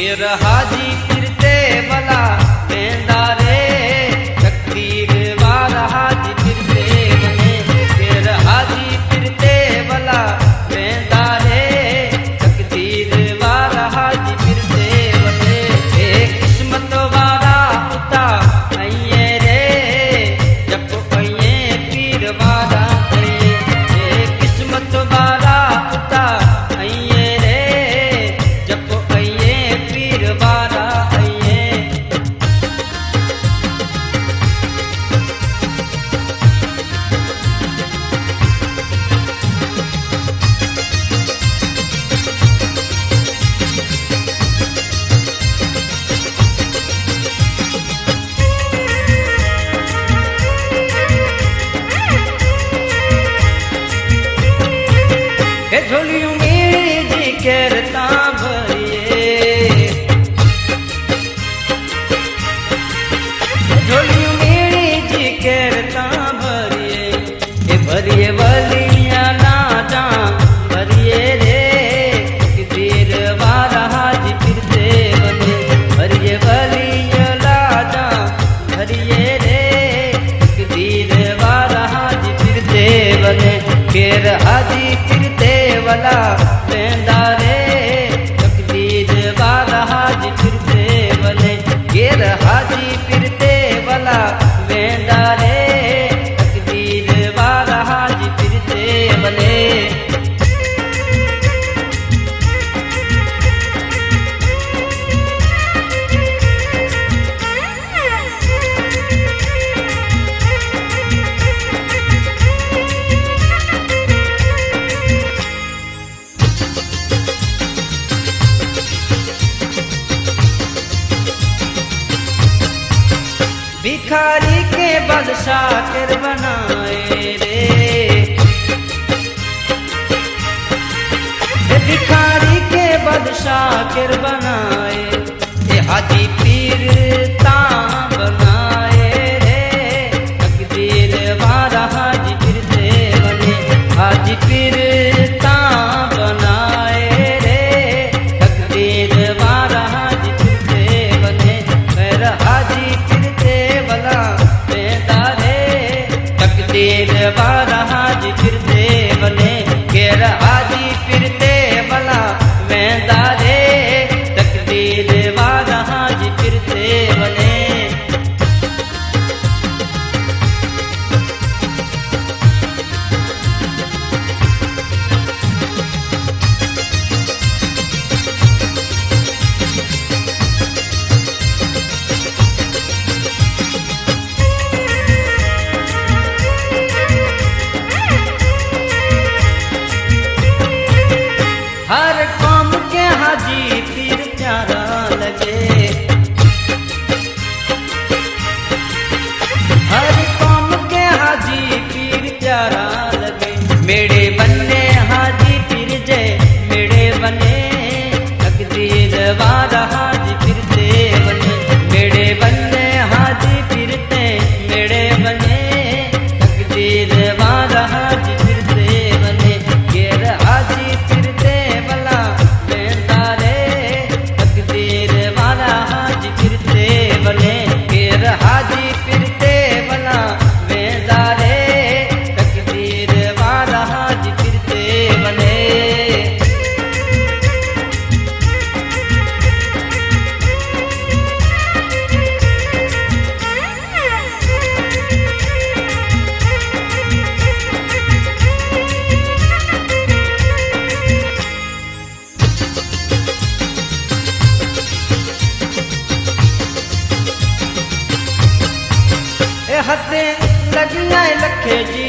केर हाजी फिरते भला वेंदा रे तकदीर वारा हाजी फिरते वने केर हाजी फिरते भला वेंदा रे तकदीर वारा हाजी फिरते वने किस्मत वारा उता आइए रे जप आइए पीर वारा किस्मत वारा उता आइए रे जप आइए पीर वारा आइए। झोलियों मेरी जी करता भरिए झोलियों मेरी जी करता भरिए भरिए बलिया ना जा भरिए रे तकदीर वारा हाजी फिरते बने भरिए बलिया ला जा भरिए रे तकदीर वारा हाजी फिरते बने केर हाजी फिरते वाला वेंदा रे तकदीर वाला हाजी फिरते वने केर हाजी फिरते वाला वेंदा रे तकदीर वाला हाजी फिरते वने। भिखारी के बादशाह कर बनाए रे भिखारी के बादशाह कर बनाए हाजी पीर ता बनाए रे तकदीर वारा हाजी फिरते बने हाजी पीर ता बनाए रे तकदीर वारा हाजी फिरते बने फिर हाजी तकदीर वाला हाजी फिरते बने केर हाजी फिरते भला वेंदा रे तकदीर वाला हाजी फिरते बने। हर कौम के हाजी पीर प्यारा लगे हर कौम के हाजी पीर प्यारा लगे मेरे बन्ने हाजी पीर जय मेरे बने तकदीर वाला हाजी फिरते बने मेरे बन्ने हाजी फिरते मेरे बने तकदीर वाला हाजी फिरते बने केर हाजी फिरते भला वेंदा रे तकदीर वाला हाजी फिरते बने केर हाजी फिरते भला वेंदा रे तकदीर वाला हाजी फिरते बने। हथे लगिया लखे जी